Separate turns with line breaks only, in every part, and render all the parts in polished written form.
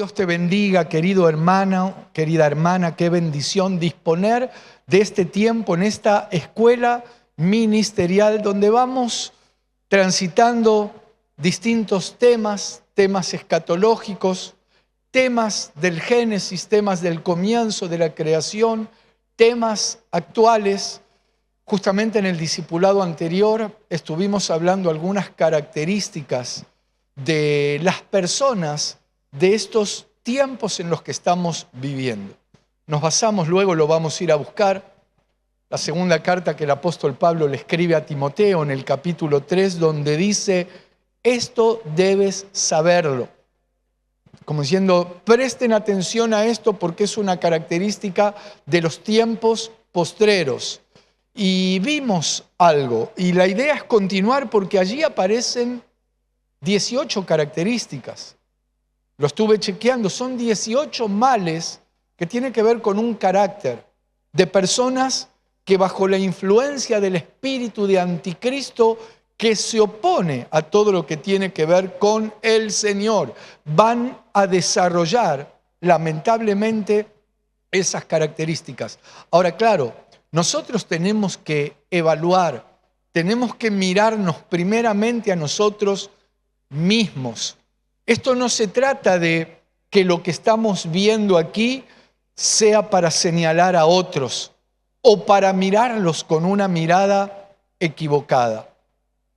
Dios te bendiga, querido hermano, querida hermana, qué bendición disponer de este tiempo en esta escuela ministerial donde vamos transitando distintos temas escatológicos, temas del Génesis, temas del comienzo de la creación, temas actuales. Justamente en el discipulado anterior estuvimos hablando algunas características de las personas de estos tiempos en los que estamos viviendo. Nos basamos, luego lo vamos a ir a buscar, la segunda carta que el apóstol Pablo le escribe a Timoteo en el capítulo 3, donde dice, esto debes saberlo. Como diciendo, presten atención a esto porque es una característica de los tiempos postreros. Y vimos algo, y la idea es continuar porque allí aparecen 18 características. Lo estuve chequeando, son 18 males que tienen que ver con un carácter de personas que bajo la influencia del espíritu de anticristo que se opone a todo lo que tiene que ver con el Señor, van a desarrollar lamentablemente esas características. Ahora, claro, nosotros tenemos que evaluar, tenemos que mirarnos primeramente a nosotros mismos. Esto no se trata de que lo que estamos viendo aquí sea para señalar a otros o para mirarlos con una mirada equivocada.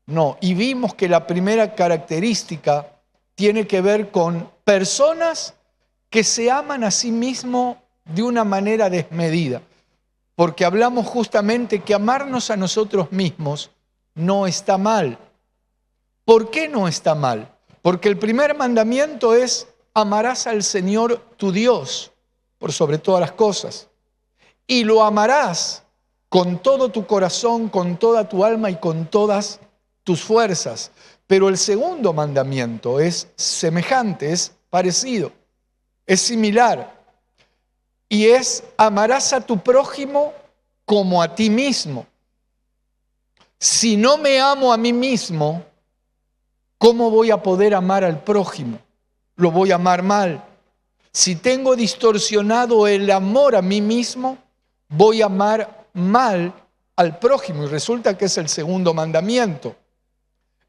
No, y vimos que la primera característica tiene que ver con personas que se aman a sí mismos de una manera desmedida. Porque hablamos justamente que amarnos a nosotros mismos no está mal. ¿Por qué no está mal? Porque el primer mandamiento es amarás al Señor tu Dios por sobre todas las cosas. Y lo amarás con todo tu corazón, con toda tu alma y con todas tus fuerzas. Pero el segundo mandamiento es semejante, es parecido, es similar. Y es amarás a tu prójimo como a ti mismo. Si no me amo a mí mismo, ¿cómo voy a poder amar al prójimo? Lo voy a amar mal. Si tengo distorsionado el amor a mí mismo, voy a amar mal al prójimo. Y resulta que es el segundo mandamiento.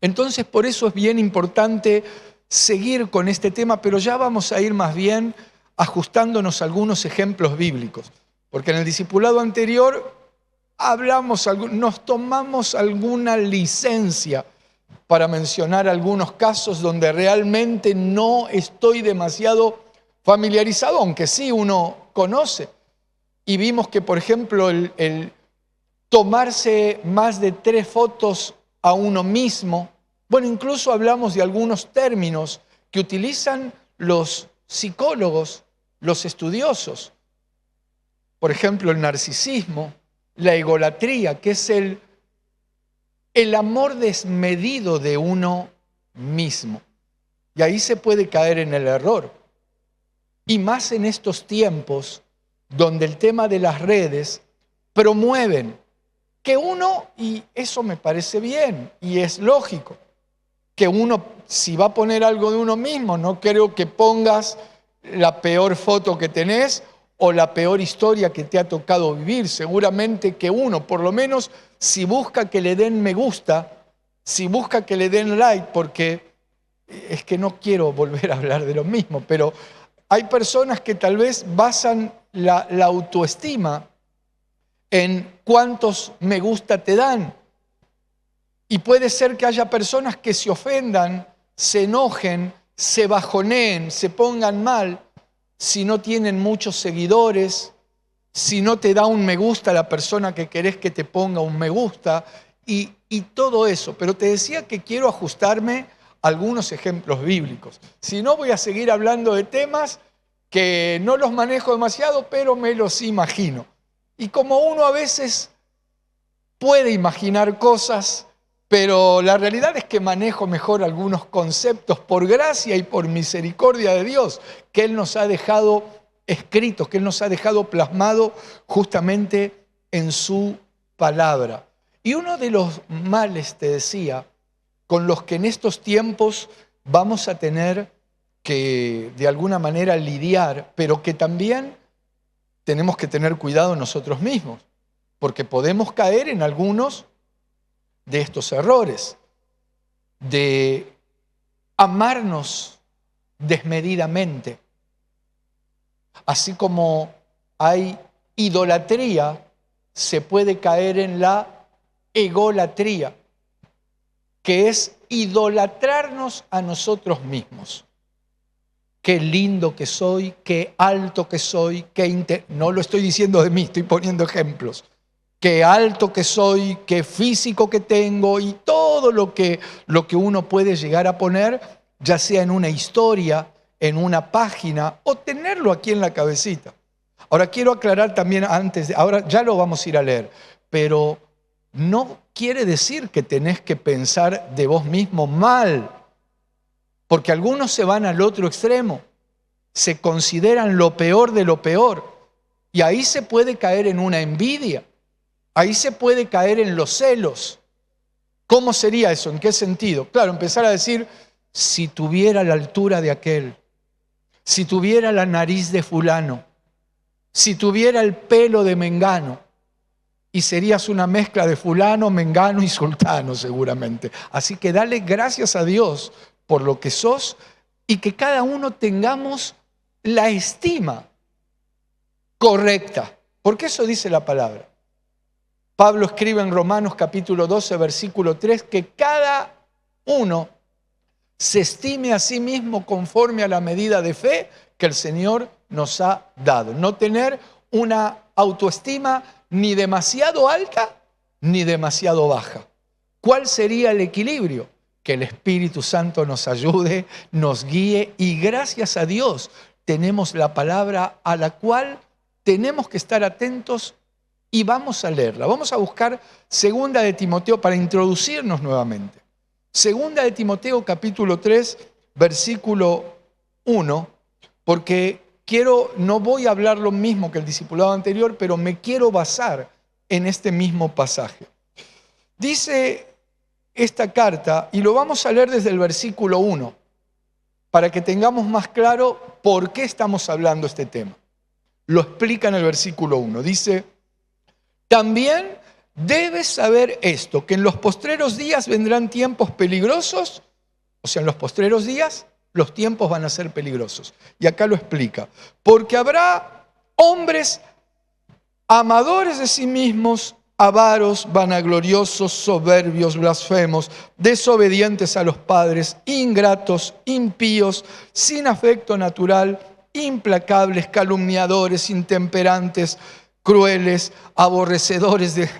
Entonces, por eso es bien importante seguir con este tema, pero ya vamos a ir más bien ajustándonos a algunos ejemplos bíblicos. Porque en el discipulado anterior nos tomamos alguna licencia para mencionar algunos casos donde realmente no estoy demasiado familiarizado, aunque sí uno conoce. Y vimos que, por ejemplo, el tomarse más de 3 fotos a uno mismo, bueno, incluso hablamos de algunos términos que utilizan los psicólogos, los estudiosos. Por ejemplo, el narcisismo, la egolatría, que es el amor desmedido de uno mismo. Y ahí se puede caer en el error. Y más en estos tiempos donde el tema de las redes promueven que uno, y eso me parece bien y es lógico, que uno, si va a poner algo de uno mismo, no creo que pongas la peor foto que tenés o la peor historia que te ha tocado vivir. Seguramente que uno, por lo menos, si busca que le den me gusta, si busca que le den like, porque es que no quiero volver a hablar de lo mismo, pero hay personas que tal vez basan la autoestima en cuántos me gusta te dan. Y puede ser que haya personas que se ofendan, se enojen, se bajoneen, se pongan mal si no tienen muchos seguidores, si no te da un me gusta la persona que querés que te ponga un me gusta y todo eso. Pero te decía que quiero ajustarme a algunos ejemplos bíblicos. Si no, voy a seguir hablando de temas que no los manejo demasiado, pero me los imagino. Y como uno a veces puede imaginar cosas, pero la realidad es que manejo mejor algunos conceptos por gracia y por misericordia de Dios que Él nos ha dejado escritos, que Él nos ha dejado plasmado justamente en su palabra. Y uno de los males, te decía, con los que en estos tiempos vamos a tener que de alguna manera lidiar, pero que también tenemos que tener cuidado nosotros mismos, porque podemos caer en algunos de estos errores, de amarnos desmedidamente. Así como hay idolatría, se puede caer en la egolatría, que es idolatrarnos a nosotros mismos. Qué lindo que soy, qué alto que soy, no lo estoy diciendo de mí, estoy poniendo ejemplos. Qué alto que soy, qué físico que tengo y todo lo que uno puede llegar a poner, ya sea en una historia, en una página o tenerlo aquí en la cabecita. Ahora quiero aclarar también ahora ya lo vamos a ir a leer, pero no quiere decir que tenés que pensar de vos mismo mal, porque algunos se van al otro extremo, se consideran lo peor de lo peor, y ahí se puede caer en una envidia, ahí se puede caer en los celos. ¿Cómo sería eso? ¿En qué sentido? Claro, empezar a decir, si tuviera la altura de aquel, si tuviera la nariz de fulano, si tuviera el pelo de mengano, y serías una mezcla de fulano, mengano y sultano seguramente. Así que dale gracias a Dios por lo que sos y que cada uno tengamos la estima correcta, porque eso dice la palabra. Pablo escribe en Romanos capítulo 12, versículo 3, que cada uno se estime a sí mismo conforme a la medida de fe que el Señor nos ha dado. No tener una autoestima ni demasiado alta ni demasiado baja. ¿Cuál sería el equilibrio? Que el Espíritu Santo nos ayude, nos guíe y gracias a Dios tenemos la palabra a la cual tenemos que estar atentos y vamos a leerla. Vamos a buscar Segunda de Timoteo para introducirnos nuevamente. Segunda de Timoteo capítulo 3, versículo 1, porque no voy a hablar lo mismo que el discipulado anterior, pero me quiero basar en este mismo pasaje. Dice esta carta, y lo vamos a leer desde el versículo 1, para que tengamos más claro por qué estamos hablando este tema. Lo explica en el versículo 1. Dice, también debes saber esto, que en los postreros días vendrán tiempos peligrosos, o sea, en los postreros días los tiempos van a ser peligrosos. Y acá lo explica, porque habrá hombres amadores de sí mismos, avaros, vanagloriosos, soberbios, blasfemos, desobedientes a los padres, ingratos, impíos, sin afecto natural, implacables, calumniadores, intemperantes, crueles, aborrecedores de...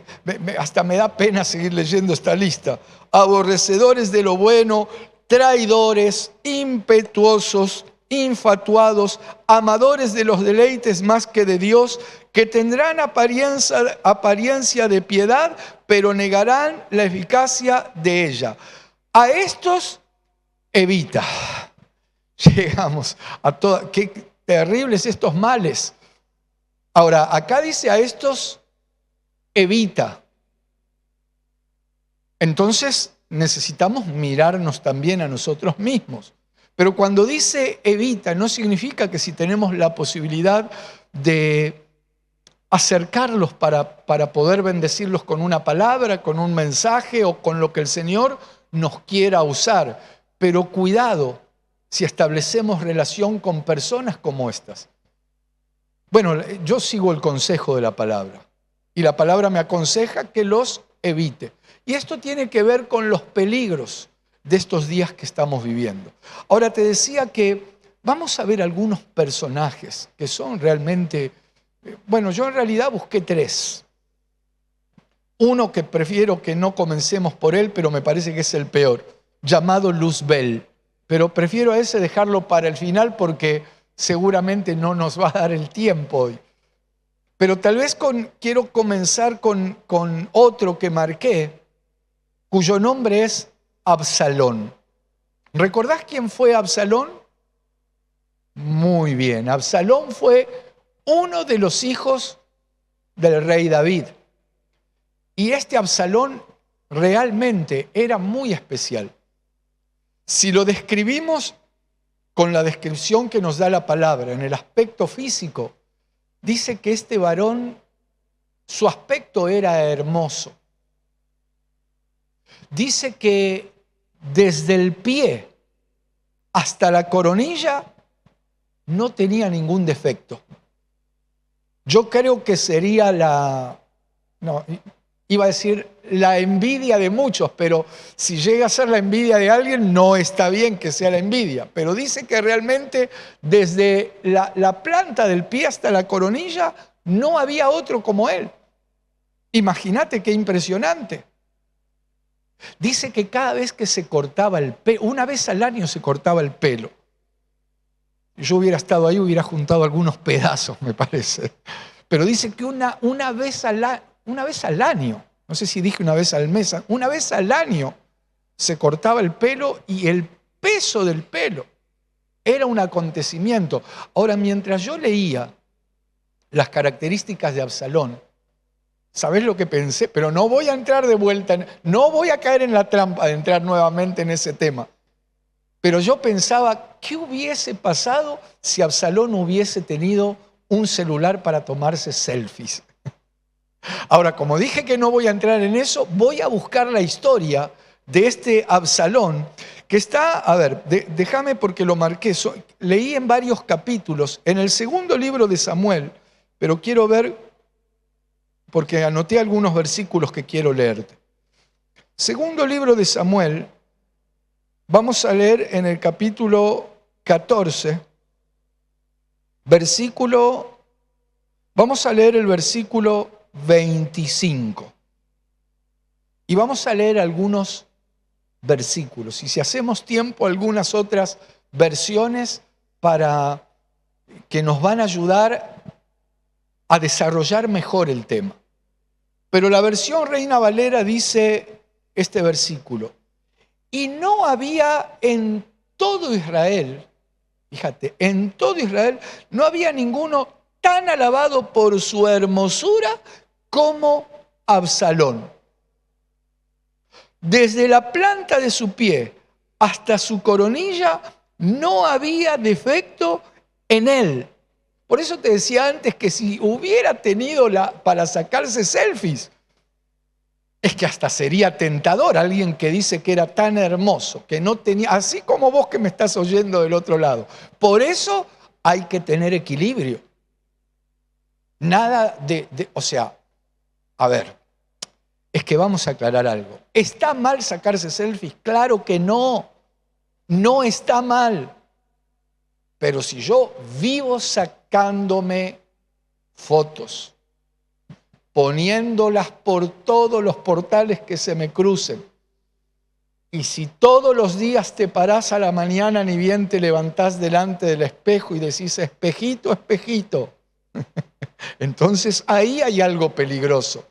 Hasta me da pena seguir leyendo esta lista. Aborrecedores de lo bueno, traidores, impetuosos, infatuados, amadores de los deleites más que de Dios, que tendrán apariencia de piedad, pero negarán la eficacia de ella. A estos evita. Llegamos a toda... Qué terribles estos males. Ahora, acá dice a estos evita. Entonces necesitamos mirarnos también a nosotros mismos. Pero cuando dice evita, no significa que si tenemos la posibilidad de acercarlos para poder bendecirlos con una palabra, con un mensaje o con lo que el Señor nos quiera usar. Pero cuidado si establecemos relación con personas como estas. Bueno, yo sigo el consejo de la palabra y la palabra me aconseja que los evite. Y esto tiene que ver con los peligros de estos días que estamos viviendo. Ahora te decía que vamos a ver algunos personajes que son realmente... Bueno, yo en realidad busqué 3. Uno que prefiero que no comencemos por él, pero me parece que es el peor, llamado Luzbel. Pero prefiero a ese dejarlo para el final porque seguramente no nos va a dar el tiempo hoy. Pero tal vez quiero comenzar con otro que marqué, cuyo nombre es Absalón. ¿Recordás quién fue Absalón? Muy bien, Absalón fue uno de los hijos del rey David. Y este Absalón realmente era muy especial. Si lo describimos con la descripción que nos da la palabra. En el aspecto físico, dice que este varón, su aspecto era hermoso. Dice que desde el pie hasta la coronilla no tenía ningún defecto. Yo creo que sería iba a decir la envidia de muchos, pero si llega a ser la envidia de alguien, no está bien que sea la envidia. Pero dice que realmente desde la planta del pie hasta la coronilla no había otro como él. Imagínate qué impresionante. Dice que cada vez que se cortaba el pelo, una vez al año se cortaba el pelo. Yo hubiera estado ahí, hubiera juntado algunos pedazos, me parece. Pero dice que una vez al año, no sé si dije una vez al mes, una vez al año se cortaba el pelo y el peso del pelo era un acontecimiento. Ahora, mientras yo leía las características de Absalón, ¿sabés lo que pensé? Pero no voy a entrar de vuelta, no voy a caer en la trampa de entrar nuevamente en ese tema. Pero yo pensaba, ¿qué hubiese pasado si Absalón hubiese tenido un celular para tomarse selfies? Ahora, como dije que no voy a entrar en eso, voy a buscar la historia de este Absalón, que está, a ver, déjame porque lo marqué, leí en varios capítulos, en el segundo libro de Samuel, pero quiero ver, porque anoté algunos versículos que quiero leerte. Segundo libro de Samuel, vamos a leer en el capítulo 14, vamos a leer el versículo 25. Y vamos a leer algunos versículos. Y si hacemos tiempo, algunas otras versiones para que nos van a ayudar a desarrollar mejor el tema. Pero la versión Reina Valera dice este versículo: y no había en todo Israel, fíjate, en todo Israel no había ninguno tan alabado por su hermosura como Absalón. Desde la planta de su pie hasta su coronilla no había defecto en él. Por eso te decía antes que si hubiera tenido para sacarse selfies, es que hasta sería tentador alguien que dice que era tan hermoso, que no tenía, así como vos que me estás oyendo del otro lado. Por eso hay que tener equilibrio. Nada o sea, a ver, es que vamos a aclarar algo. ¿Está mal sacarse selfies? Claro que no, no está mal. Pero si yo vivo sacándome fotos, poniéndolas por todos los portales que se me crucen, y si todos los días te parás a la mañana ni bien te levantás delante del espejo y decís, espejito, espejito, entonces ahí hay algo peligroso,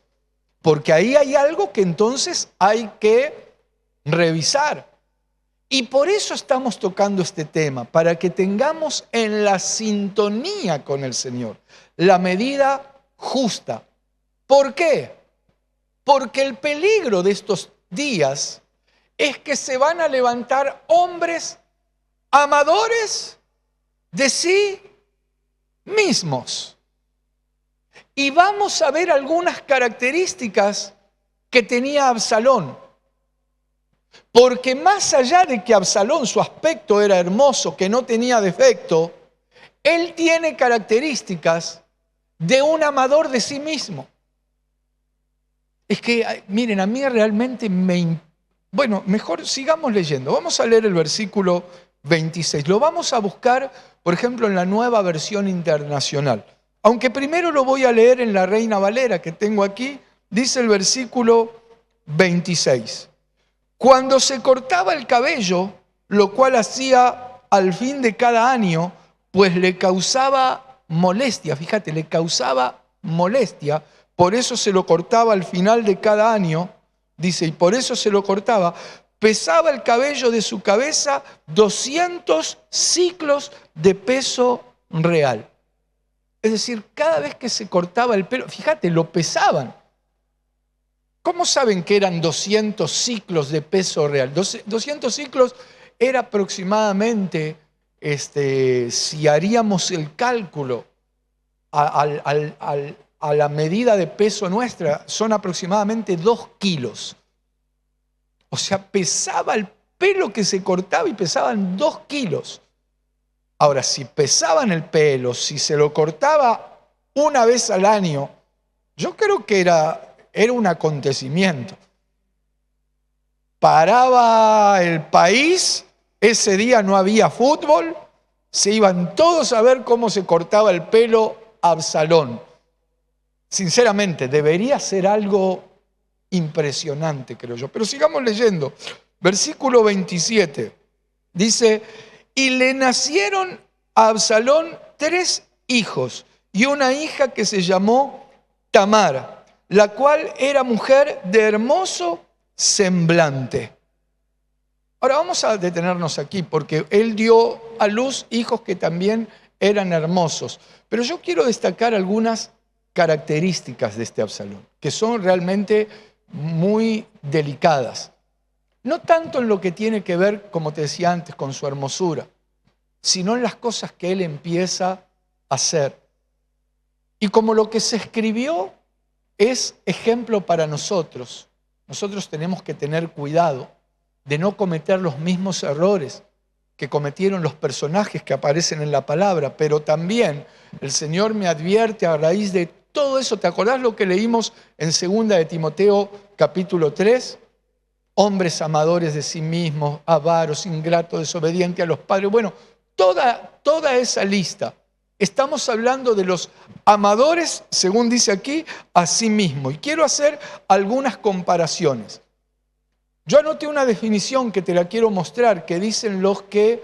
porque ahí hay algo que entonces hay que revisar. Y por eso estamos tocando este tema, para que tengamos en la sintonía con el Señor la medida justa. ¿Por qué? Porque el peligro de estos días es que se van a levantar hombres amadores de sí mismos. Y vamos a ver algunas características que tenía Absalón. Porque más allá de que Absalón, su aspecto era hermoso, que no tenía defecto, él tiene características de un amador de sí mismo. Es que, miren, a mí realmente Bueno, mejor sigamos leyendo. Vamos a leer el versículo 26. Lo vamos a buscar, por ejemplo, en la Nueva Versión Internacional. Aunque primero lo voy a leer en la Reina Valera que tengo aquí, dice el versículo 26. Cuando se cortaba el cabello, lo cual hacía al fin de cada año, pues le causaba molestia, fíjate, le causaba molestia, por eso se lo cortaba al final de cada año, dice, y por eso se lo cortaba, pesaba el cabello de su cabeza 200 ciclos de peso real. Es decir, cada vez que se cortaba el pelo, fíjate, lo pesaban. ¿Cómo saben que eran 200 ciclos de peso real? 200 ciclos era aproximadamente si haríamos el cálculo a la medida de peso nuestra, son aproximadamente 2 kilos. O sea, pesaba el pelo que se cortaba y pesaban 2 kilos. Ahora, si pesaban el pelo, si se lo cortaba una vez al año, yo creo que era un acontecimiento. Paraba el país, ese día no había fútbol, se iban todos a ver cómo se cortaba el pelo Absalón. Sinceramente, debería ser algo impresionante, creo yo. Pero sigamos leyendo. Versículo 27. Dice, y le nacieron a Absalón 3 hijos y una hija que se llamó Tamar, la cual era mujer de hermoso semblante. Ahora vamos a detenernos aquí porque él dio a luz hijos que también eran hermosos. Pero yo quiero destacar algunas características de este Absalón, que son realmente muy delicadas. No tanto en lo que tiene que ver, como te decía antes, con su hermosura, sino en las cosas que él empieza a hacer. Y como lo que se escribió es ejemplo para nosotros, nosotros tenemos que tener cuidado de no cometer los mismos errores que cometieron los personajes que aparecen en la palabra, pero también el Señor me advierte a raíz de todo eso. ¿Te acordás lo que leímos en 2 de Timoteo capítulo 3? Hombres amadores de sí mismos, avaros, ingratos, desobedientes a los padres. Bueno, toda esa lista. Estamos hablando de los amadores, según dice aquí, a sí mismos. Y quiero hacer algunas comparaciones. Yo anoté una definición que te la quiero mostrar, que dicen los que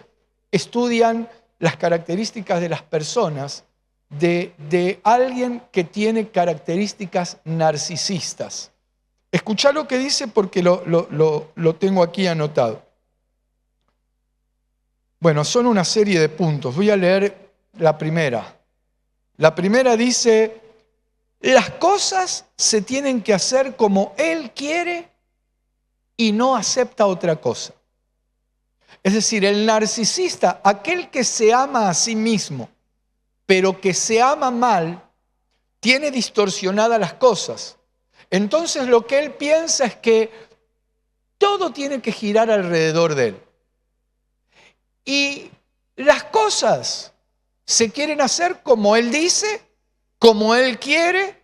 estudian las características de las personas, de alguien que tiene características narcisistas. Escuchá lo que dice porque lo tengo aquí anotado. Bueno, son una serie de puntos. Voy a leer la primera. La primera dice, las cosas se tienen que hacer como Él quiere y no acepta otra cosa. Es decir, el narcisista, aquel que se ama a sí mismo, pero que se ama mal, tiene distorsionadas las cosas. Entonces lo que él piensa es que todo tiene que girar alrededor de él. Y las cosas se quieren hacer como él dice, como él quiere.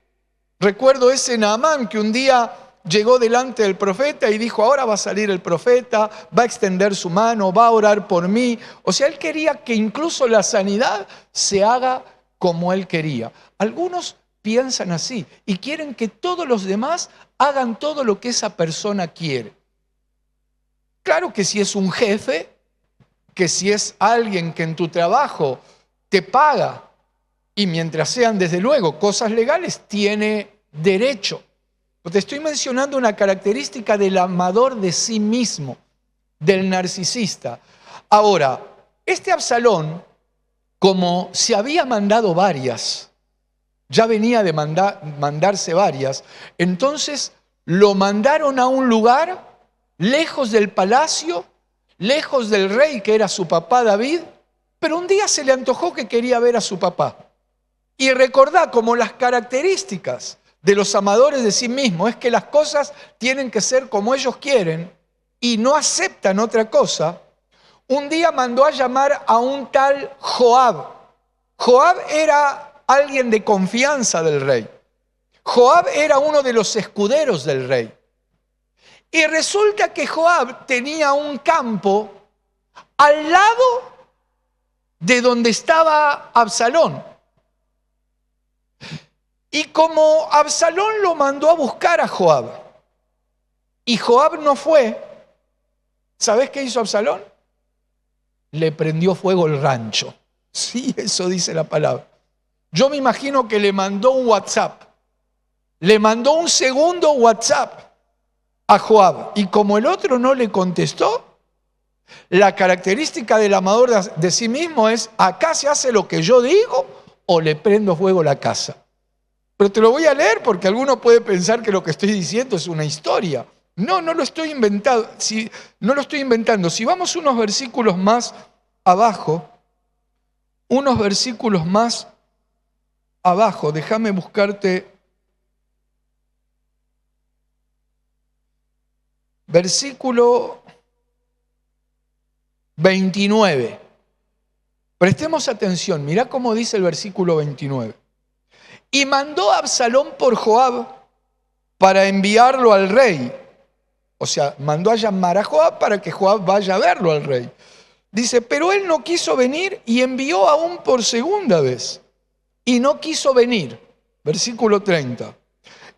Recuerdo ese Naamán que un día llegó delante del profeta y dijo, ahora va a salir el profeta, va a extender su mano, va a orar por mí. O sea, él quería que incluso la sanidad se haga como él quería. Algunos piensan así y quieren que todos los demás hagan todo lo que esa persona quiere. Claro que si es un jefe, que si es alguien que en tu trabajo te paga y mientras sean desde luego cosas legales, tiene derecho. Te estoy mencionando una característica del amador de sí mismo, del narcisista. Ahora, este Absalón, como se había mandado varias, ya venía de mandarse varias, entonces lo mandaron a un lugar lejos del palacio, lejos del rey que era su papá David, pero un día se le antojó que quería ver a su papá. Y recordá como las características de los amadores de sí mismos es que las cosas tienen que ser como ellos quieren y no aceptan otra cosa. Un día mandó a llamar a un tal Joab. Joab era alguien de confianza del rey. Joab era uno de los escuderos del rey. Y resulta que Joab tenía un campo al lado de donde estaba Absalón. Y como Absalón lo mandó a buscar a Joab, y Joab no fue, ¿sabés qué hizo Absalón? Le prendió fuego el rancho. Sí, eso dice la palabra. Yo me imagino que le mandó un WhatsApp. Le mandó un segundo WhatsApp a Joab. Y como el otro no le contestó, la característica del amador de sí mismo es, acá se hace lo que yo digo o le prendo fuego la casa. Pero te lo voy a leer porque alguno puede pensar que lo que estoy diciendo es una historia. No lo estoy inventando. No lo estoy inventando. Si vamos unos versículos más abajo, unos versículos más abajo. Déjame buscarte versículo 29. Prestemos atención, mirá cómo dice el versículo 29. Y mandó a Absalón por Joab para enviarlo al rey. O sea, mandó a llamar a Joab para que Joab vaya a verlo al rey. Dice, pero él no quiso venir y envió aún por segunda vez. Y no quiso venir. Versículo 30.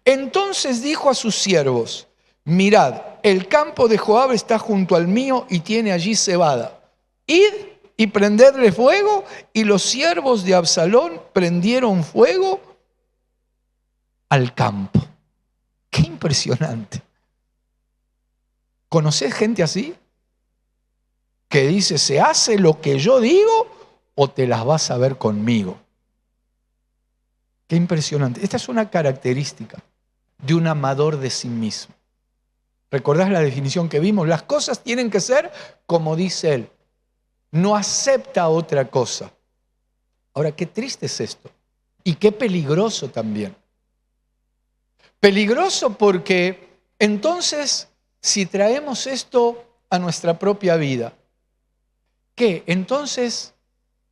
Entonces dijo a sus siervos, mirad, el campo de Joab está junto al mío y tiene allí cebada. Id y prendedle fuego. Y los siervos de Absalón prendieron fuego al campo. ¡Qué impresionante! ¿Conocés gente así? Que dice, ¿se hace lo que yo digo o te las vas a ver conmigo? Qué impresionante. Esta es una característica de un amador de sí mismo. ¿Recordás la definición que vimos? Las cosas tienen que ser como dice él. No acepta otra cosa. Ahora, qué triste es esto. Y qué peligroso también. Peligroso porque entonces, si traemos esto a nuestra propia vida, ¿qué? Entonces,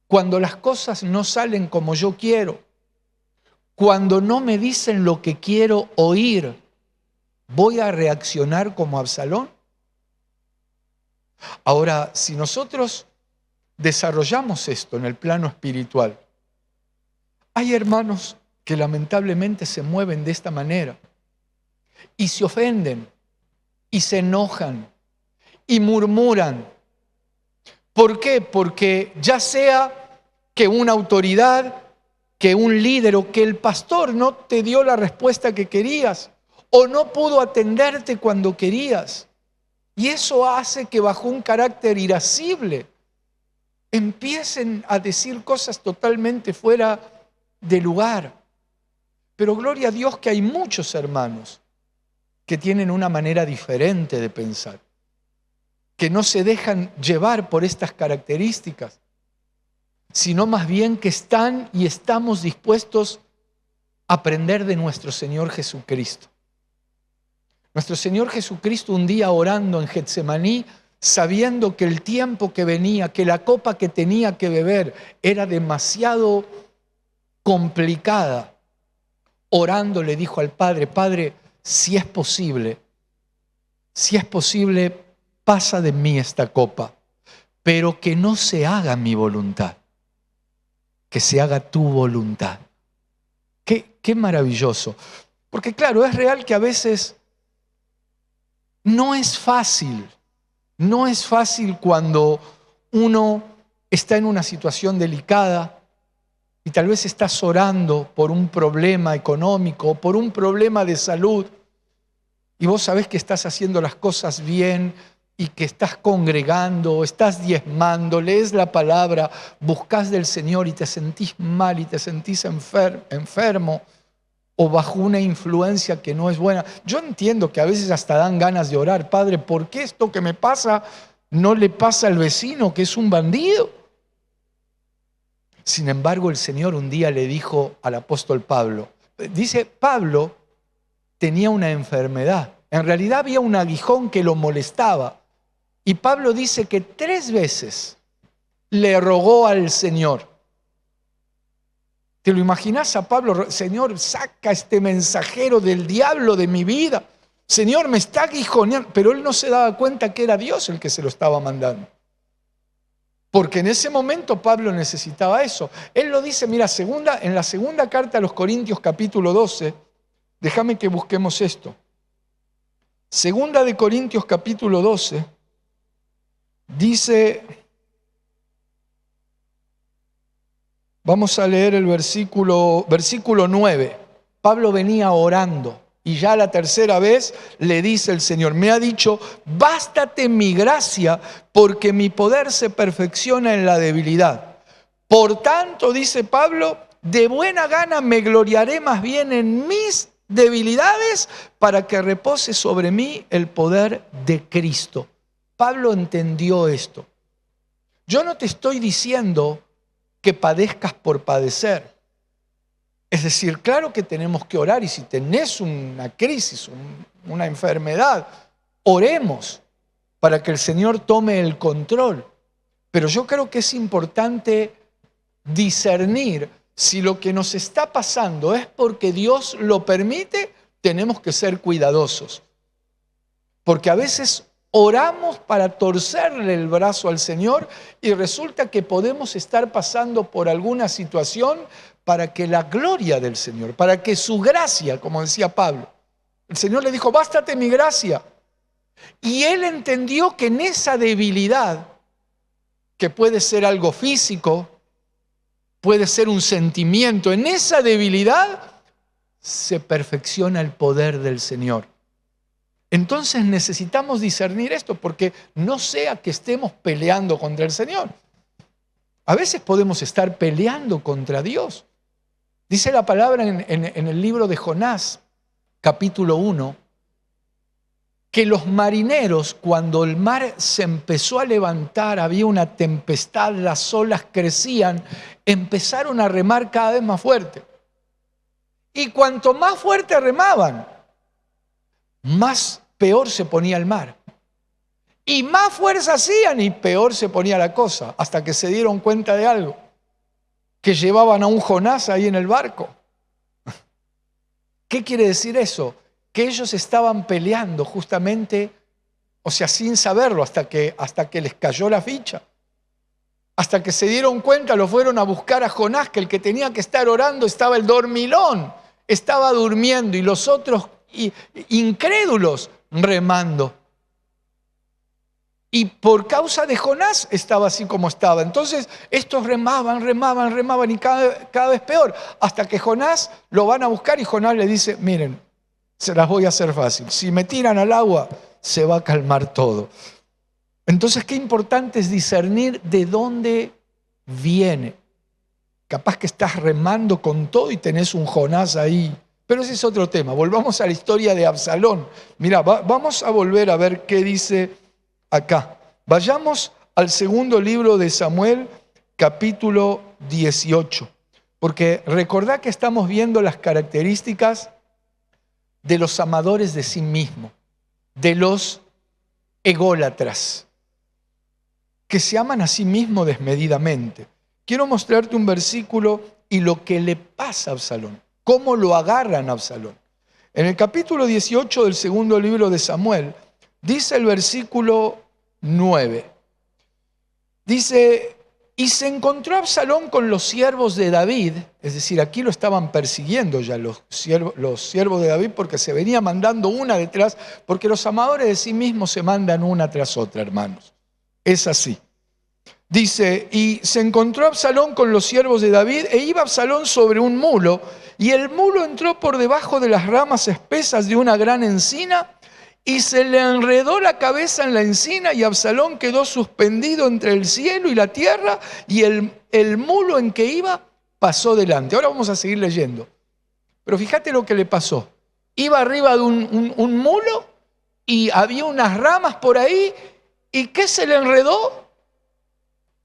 cuando las cosas no salen como yo quiero, cuando no me dicen lo que quiero oír, ¿voy a reaccionar como Absalón? Ahora, si nosotros desarrollamos esto en el plano espiritual, hay hermanos que lamentablemente se mueven de esta manera y se ofenden y se enojan y murmuran. ¿Por qué? Porque ya sea que una autoridad, que un líder o que el pastor no te dio la respuesta que querías o no pudo atenderte cuando querías. Y eso hace que bajo un carácter irascible empiecen a decir cosas totalmente fuera de lugar. Pero gloria a Dios que hay muchos hermanos que tienen una manera diferente de pensar, que no se dejan llevar por estas características, sino más bien que están y estamos dispuestos a aprender de nuestro Señor Jesucristo. Nuestro Señor Jesucristo un día orando en Getsemaní, sabiendo que el tiempo que venía, que la copa que tenía que beber era demasiado complicada, orando le dijo al Padre, Padre, si es posible, pasa de mí esta copa, pero que no se haga mi voluntad, que se haga tu voluntad. Qué maravilloso. Porque claro, es real que a veces no es fácil cuando uno está en una situación delicada y tal vez estás orando por un problema económico o por un problema de salud y vos sabés que estás haciendo las cosas bien y que estás congregando, estás diezmando, lees la palabra, buscas del Señor y te sentís mal y te sentís enfermo o bajo una influencia que no es buena. Yo entiendo que a veces hasta dan ganas de orar, Padre, ¿por qué esto que me pasa no le pasa al vecino que es un bandido? Sin embargo, el Señor un día le dijo al apóstol Pablo, dice, Pablo tenía una enfermedad, en realidad había un aguijón que lo molestaba, y Pablo dice que 3 veces le rogó al Señor. ¿Te lo imaginás a Pablo? Señor, saca este mensajero del diablo de mi vida. Señor, me está aguijoneando. Pero él no se daba cuenta que era Dios el que se lo estaba mandando. Porque en ese momento Pablo necesitaba eso. Él lo dice, mira, en la segunda carta a los Corintios capítulo 12, déjame que busquemos esto. Segunda de Corintios capítulo 12, dice... Vamos a leer el versículo 9. Pablo venía orando y ya la tercera vez le dice el Señor, me ha dicho, bástate mi gracia porque mi poder se perfecciona en la debilidad. Por tanto, dice Pablo, de buena gana me gloriaré más bien en mis debilidades para que repose sobre mí el poder de Cristo. Pablo entendió esto. Yo no te estoy diciendo que padezcas por padecer. Es decir, claro que tenemos que orar y si tenés una crisis, una enfermedad, oremos para que el Señor tome el control. Pero yo creo que es importante discernir si lo que nos está pasando es porque Dios lo permite. Tenemos que ser cuidadosos. Porque a veces oramos para torcerle el brazo al Señor y resulta que podemos estar pasando por alguna situación para que la gloria del Señor, para que su gracia, como decía Pablo, el Señor le dijo, bástate mi gracia. Y él entendió que en esa debilidad, que puede ser algo físico, puede ser un sentimiento, en esa debilidad se perfecciona el poder del Señor. Entonces necesitamos discernir esto, porque no sea que estemos peleando contra el Señor. A veces podemos estar peleando contra Dios. Dice la palabra en el libro de Jonás, capítulo 1, que los marineros, cuando el mar se empezó a levantar, había una tempestad, las olas crecían, empezaron a remar cada vez más fuerte. Y cuanto más fuerte remaban, más peor se ponía el mar. Y más fuerza hacían y peor se ponía la cosa, hasta que se dieron cuenta de algo, que llevaban a un Jonás ahí en el barco. ¿Qué quiere decir eso? Que ellos estaban peleando justamente, o sea, sin saberlo, hasta que les cayó la ficha. Hasta que se dieron cuenta, lo fueron a buscar a Jonás, que el que tenía que estar orando estaba el dormilón, estaba durmiendo, y los otros incrédulos remando. Y por causa de Jonás estaba así como estaba. Entonces estos remaban y cada vez peor. Hasta que Jonás lo van a buscar y Jonás le dice, miren, se las voy a hacer fácil. Si me tiran al agua, se va a calmar todo. Entonces qué importante es discernir de dónde viene. Capaz que estás remando con todo y tenés un Jonás ahí. Pero ese es otro tema. Volvamos a la historia de Absalón. Mirá, vamos a volver a ver qué dice acá. Vayamos al segundo libro de Samuel, capítulo 18. Porque recordá que estamos viendo las características de los amadores de sí mismos, de los ególatras, que se aman a sí mismos desmedidamente. Quiero mostrarte un versículo y lo que le pasa a Absalón, cómo lo agarran a Absalón. En el capítulo 18 del segundo libro de Samuel, dice el versículo 9. Dice, y se encontró Absalón con los siervos de David, es decir, aquí lo estaban persiguiendo ya los siervos de David, porque se venía mandando una detrás, porque los amadores de sí mismos se mandan una tras otra, hermanos. Es así. Dice, y se encontró Absalón con los siervos de David, e iba Absalón sobre un mulo, y el mulo entró por debajo de las ramas espesas de una gran encina, y se le enredó la cabeza en la encina, y Absalón quedó suspendido entre el cielo y la tierra, y el mulo en que iba pasó delante. Ahora vamos a seguir leyendo. Pero fíjate lo que le pasó. Iba arriba de un mulo, y había unas ramas por ahí, ¿y qué se le enredó?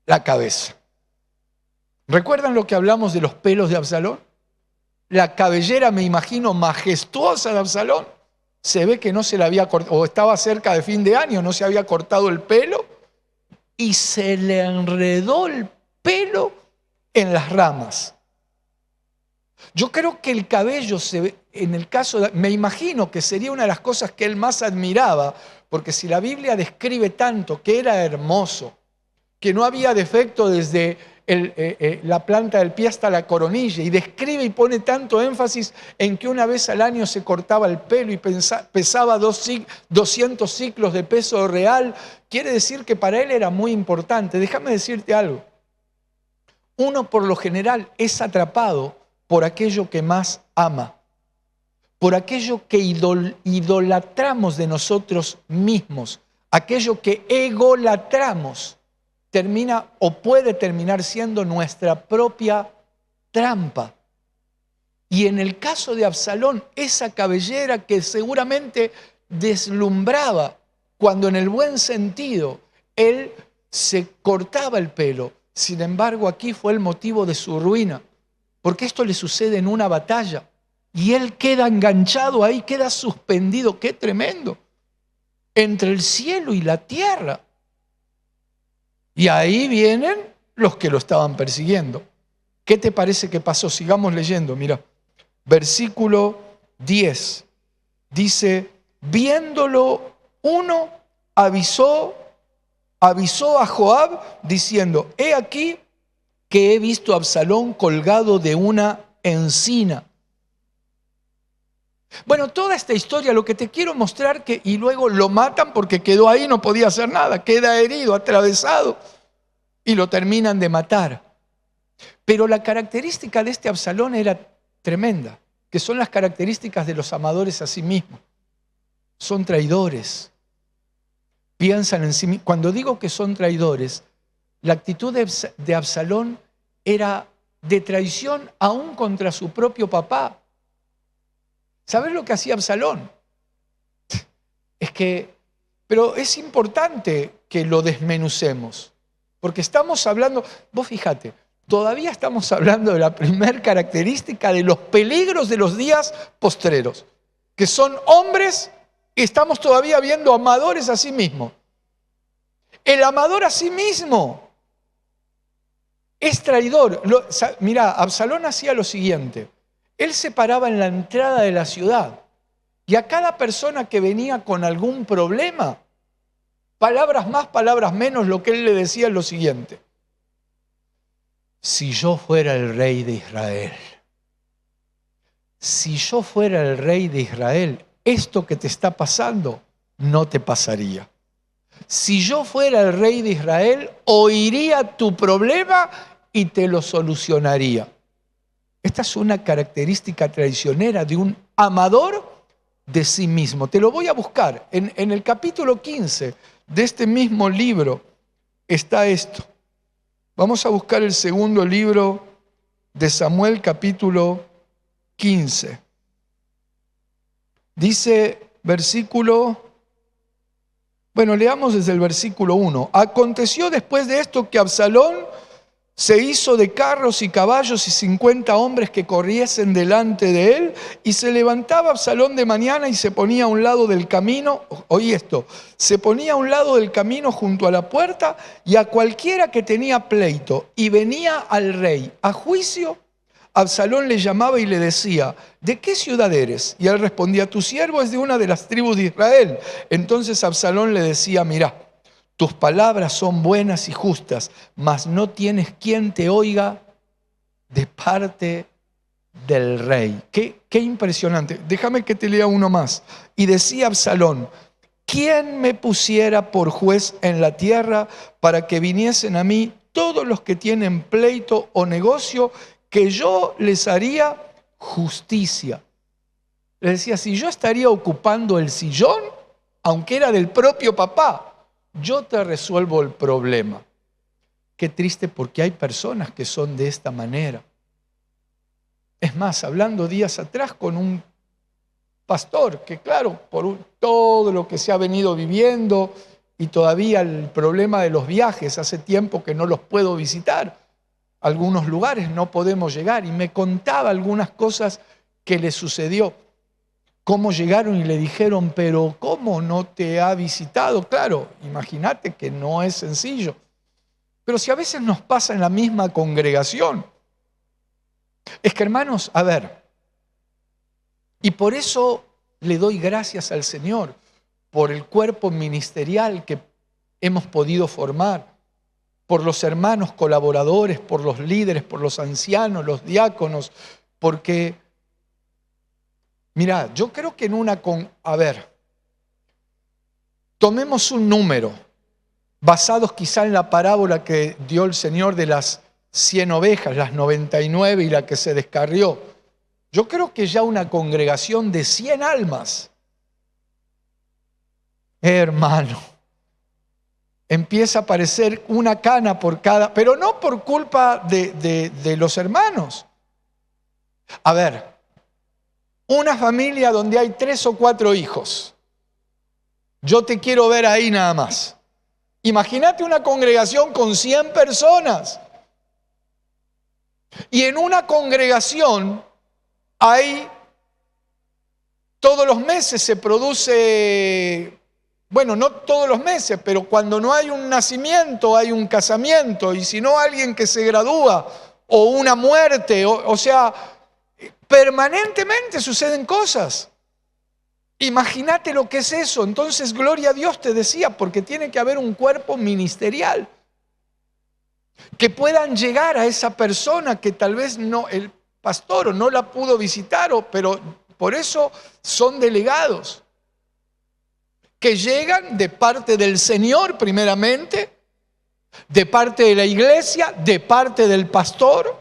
La cabeza. ¿Recuerdan lo que hablamos de los pelos de Absalón? La cabellera, me imagino, majestuosa de Absalón. Se ve que no se la había cortado, o estaba cerca de fin de año, no se había cortado el pelo, y se le enredó el pelo en las ramas. Yo creo que el cabello, en el caso me imagino que sería una de las cosas que él más admiraba, porque si la Biblia describe tanto que era hermoso, que no había defecto desde la planta del pie hasta la coronilla, y describe y pone tanto énfasis en que una vez al año se cortaba el pelo y pesaba 200 ciclos de peso real, quiere decir que para él era muy importante. Déjame decirte algo. Uno por lo general es atrapado por aquello que más ama, por aquello que idolatramos de nosotros mismos, aquello que egolatramos. Termina o puede terminar siendo nuestra propia trampa. Y en el caso de Absalón, esa cabellera que seguramente deslumbraba, cuando en el buen sentido él se cortaba el pelo, Sin embargo, aquí fue el motivo de su ruina, porque esto le sucede en una batalla y él queda enganchado ahí, queda suspendido. ¡Qué tremendo! Entre el cielo y la tierra. Y ahí vienen los que lo estaban persiguiendo. ¿Qué te parece que pasó? Sigamos leyendo, mira. Versículo 10. Dice, viéndolo uno, avisó a Joab diciendo, he aquí que he visto a Absalón colgado de una encina. Bueno, toda esta historia, lo que te quiero mostrar, y luego lo matan porque quedó ahí, no podía hacer nada, queda herido, atravesado, y lo terminan de matar. Pero la característica de este Absalón era tremenda, que son las características de los amadores a sí mismos. Son traidores, piensan en sí mismos. Cuando digo que son traidores, la actitud de Absalón era de traición aún contra su propio papá. ¿Sabes lo que hacía Absalón? Pero es importante que lo desmenucemos, porque estamos hablando, vos fíjate, todavía estamos hablando de la primera característica de los peligros de los días postreros, que son hombres y estamos todavía viendo amadores a sí mismos. El amador a sí mismo es traidor. Mirá, Absalón hacía lo siguiente. Él se paraba en la entrada de la ciudad y a cada persona que venía con algún problema, palabras más, palabras menos, lo que él le decía es lo siguiente. Si yo fuera el rey de Israel, si yo fuera el rey de Israel, esto que te está pasando no te pasaría. Si yo fuera el rey de Israel, oiría tu problema y te lo solucionaría. Esta es una característica traicionera de un amador de sí mismo. Te lo voy a buscar. En el capítulo 15 de este mismo libro está esto. Vamos a buscar el segundo libro de Samuel, capítulo 15. Dice leamos desde el versículo 1. Aconteció después de esto que Absalón se hizo de carros y caballos y 50 hombres que corriesen delante de él, y se levantaba Absalón de mañana y se ponía a un lado del camino, oí esto, se ponía a un lado del camino junto a la puerta, y a cualquiera que tenía pleito y venía al rey a juicio, Absalón le llamaba y le decía, ¿de qué ciudad eres? Y él respondía, tu siervo es de una de las tribus de Israel. Entonces Absalón le decía, mirá, tus palabras son buenas y justas, mas no tienes quien te oiga de parte del rey. Qué impresionante. Déjame que te lea uno más. Y decía Absalón, ¿quién me pusiera por juez en la tierra para que viniesen a mí todos los que tienen pleito o negocio, que yo les haría justicia? Le decía, si yo estaría ocupando el sillón, aunque era del propio papá, yo te resuelvo el problema. Qué triste, porque hay personas que son de esta manera. Es más, hablando días atrás con un pastor que, claro, por todo lo que se ha venido viviendo y todavía el problema de los viajes, hace tiempo que no los puedo visitar. Algunos lugares no podemos llegar, y me contaba algunas cosas que le sucedió. Cómo llegaron y le dijeron, pero ¿cómo no te ha visitado? Claro, imagínate que no es sencillo. Pero si a veces nos pasa en la misma congregación. Es que, hermanos, a ver, y por eso le doy gracias al Señor por el cuerpo ministerial que hemos podido formar, por los hermanos colaboradores, por los líderes, por los ancianos, los diáconos, porque, mira, yo creo que tomemos un número, basados quizá en la parábola que dio el Señor de las 100 ovejas, las 99 y la que se descarrió. Yo creo que ya una congregación de 100 almas, hermano, empieza a aparecer una cana por cada, pero no por culpa de los hermanos. A ver, una familia donde hay 3 o 4 hijos, yo te quiero ver ahí nada más. Imagínate una congregación con 100 personas. Y en una congregación hay, todos los meses se produce, bueno, no todos los meses, pero cuando no hay un nacimiento, hay un casamiento, y si no, alguien que se gradúa, o una muerte, o sea, permanentemente suceden cosas. Imagínate lo que es eso. Entonces, gloria a Dios, te decía, porque tiene que haber un cuerpo ministerial que puedan llegar a esa persona que tal vez no, el pastor o no la pudo visitar, pero por eso son delegados, que llegan de parte del Señor primeramente, de parte de la iglesia, de parte del pastor.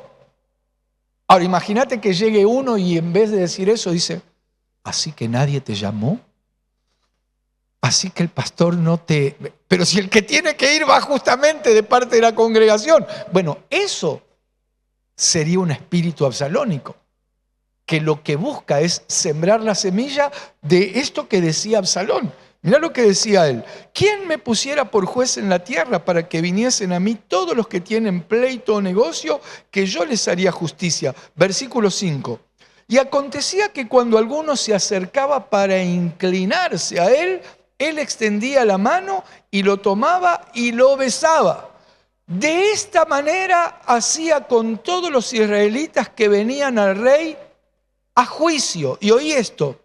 Ahora imagínate que llegue uno y en vez de decir eso dice, ¿así que nadie te llamó? Así que el pastor no te... Pero si el que tiene que ir va justamente de parte de la congregación. Bueno, eso sería un espíritu absalónico, que lo que busca es sembrar la semilla de esto que decía Absalón. Mirá lo que decía él. ¿Quién me pusiera por juez en la tierra para que viniesen a mí todos los que tienen pleito o negocio, que yo les haría justicia? Versículo 5. Y acontecía que cuando alguno se acercaba para inclinarse a él extendía la mano y lo tomaba y lo besaba. De esta manera hacía con todos los israelitas que venían al rey a juicio. Y oí esto.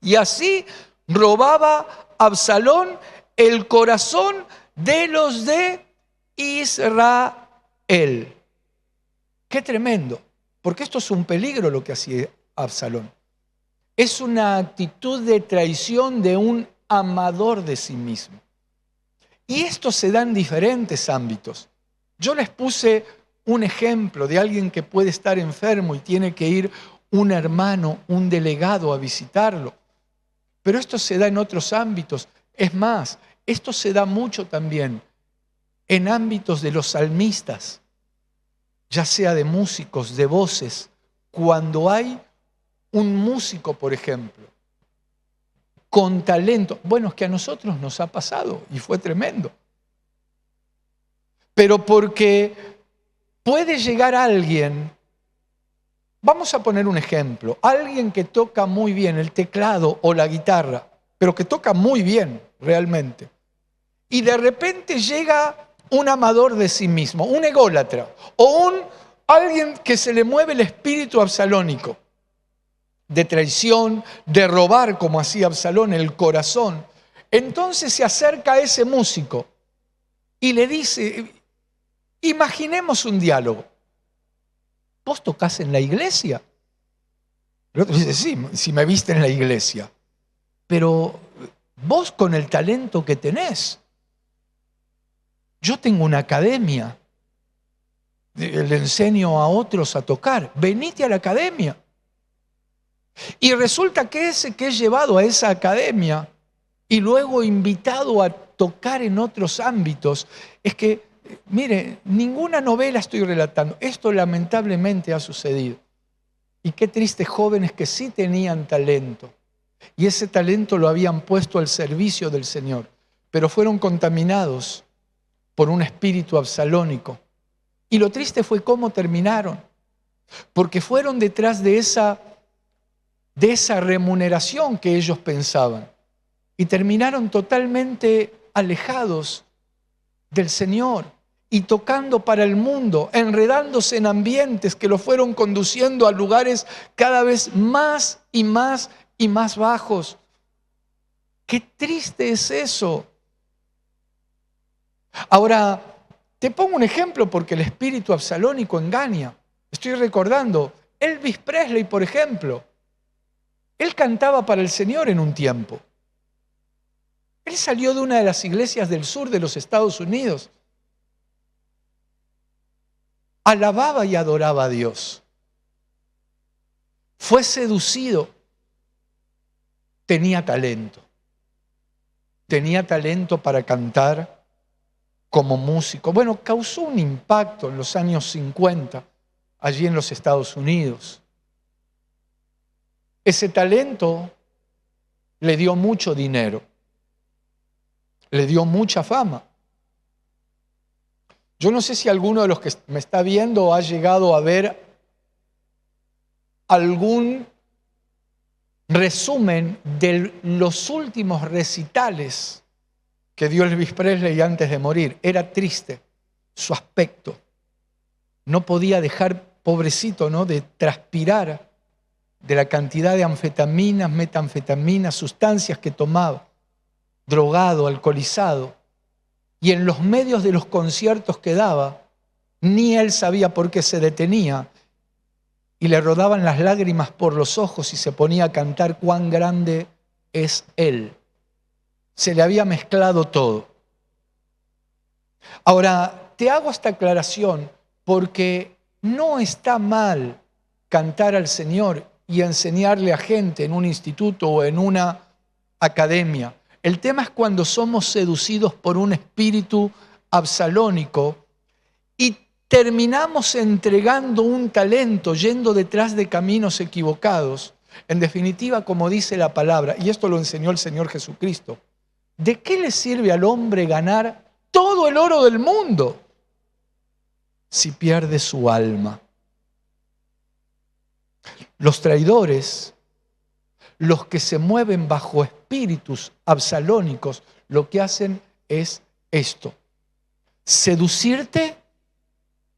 Y así robaba Absalón el corazón de los de Israel. Qué tremendo. Porque esto es un peligro lo que hacía Absalón. Es una actitud de traición de un amador de sí mismo. Y esto se da en diferentes ámbitos. Yo les puse un ejemplo de alguien que puede estar enfermo y tiene que ir un hermano, un delegado a visitarlo. Pero esto se da en otros ámbitos. Es más, esto se da mucho también en ámbitos de los salmistas, ya sea de músicos, de voces. Cuando hay un músico, por ejemplo, con talento. Bueno, es que a nosotros nos ha pasado y fue tremendo. Pero porque puede llegar alguien, vamos a poner un ejemplo, alguien que toca muy bien el teclado o la guitarra, pero que toca muy bien realmente. Y de repente llega un amador de sí mismo, un ególatra, o alguien que se le mueve el espíritu absalónico, de traición, de robar, como hacía Absalón, el corazón. Entonces se acerca a ese músico y le dice, imaginemos un diálogo. ¿Vos tocás en la iglesia? El otro dice, sí, si me viste en la iglesia. Pero vos con el talento que tenés, yo tengo una academia, le enseño a otros a tocar, venite a la academia. Y resulta que ese que es llevado a esa academia y luego invitado a tocar en otros ámbitos, es que, mire, ninguna novela estoy relatando, esto lamentablemente ha sucedido. Y qué tristes jóvenes que sí tenían talento, y ese talento lo habían puesto al servicio del Señor, pero fueron contaminados por un espíritu absalónico. Y lo triste fue cómo terminaron, porque fueron detrás de esa remuneración que ellos pensaban y terminaron totalmente alejados del Señor y tocando para el mundo, enredándose en ambientes que lo fueron conduciendo a lugares cada vez más y más y más bajos. ¡Qué triste es eso! Ahora, te pongo un ejemplo porque el espíritu absalónico engaña. Estoy recordando, Elvis Presley, por ejemplo, él cantaba para el Señor en un tiempo. Él salió de una de las iglesias del sur de los Estados Unidos. Alababa y adoraba a Dios. Fue seducido. Tenía talento. Tenía talento para cantar como músico. Bueno, causó un impacto en los años 50 allí en los Estados Unidos. Ese talento le dio mucho dinero, le dio mucha fama, Yo no sé si alguno de los que me está viendo ha llegado a ver algún resumen de los últimos recitales que dio Elvis Presley antes de morir. Era triste su aspecto. No podía dejar, pobrecito, ¿no?, de transpirar de la cantidad de anfetaminas, metanfetaminas, sustancias que tomaba, drogado, alcoholizado. Y en los medios de los conciertos que daba, ni él sabía por qué se detenía y le rodaban las lágrimas por los ojos y se ponía a cantar cuán grande es Él. Se le había mezclado todo. Ahora, te hago esta aclaración porque no está mal cantar al Señor y enseñarle a gente en un instituto o en una academia. El tema es cuando somos seducidos por un espíritu absalónico y terminamos entregando un talento, yendo detrás de caminos equivocados. En definitiva, como dice la palabra, y esto lo enseñó el Señor Jesucristo, ¿de qué le sirve al hombre ganar todo el oro del mundo si pierde su alma? Los traidores, los que se mueven bajo espíritus absalónicos, lo que hacen es esto: seducirte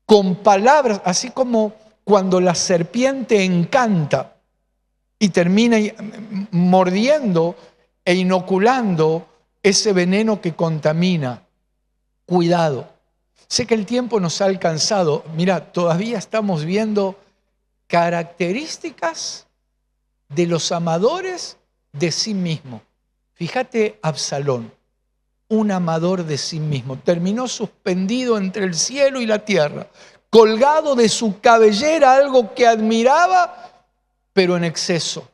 con palabras, así como cuando la serpiente encanta y termina mordiendo e inoculando ese veneno que contamina. Cuidado. Sé que el tiempo nos ha alcanzado. Mira, todavía estamos viendo características de los amadores de sí mismo. Fíjate, Absalón, un amador de sí mismo, terminó suspendido entre el cielo y la tierra, colgado de su cabellera algo que admiraba, pero en exceso,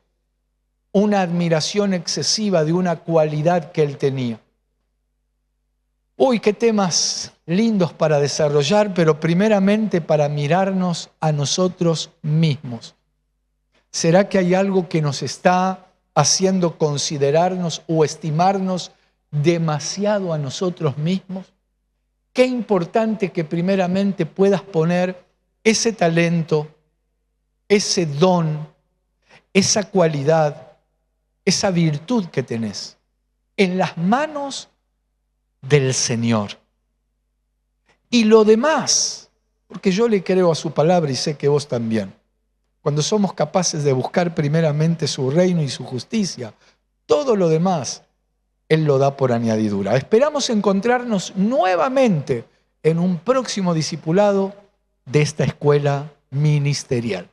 una admiración excesiva de una cualidad que él tenía. Uy, qué temas lindos para desarrollar, pero primeramente para mirarnos a nosotros mismos. ¿Será que hay algo que nos está haciendo considerarnos o estimarnos demasiado a nosotros mismos? Qué importante que primeramente puedas poner ese talento, ese don, esa cualidad, esa virtud que tenés en las manos del Señor. Y lo demás, porque yo le creo a su palabra y sé que vos también, cuando somos capaces de buscar primeramente su reino y su justicia, todo lo demás Él lo da por añadidura. Esperamos encontrarnos nuevamente en un próximo discipulado de esta escuela ministerial.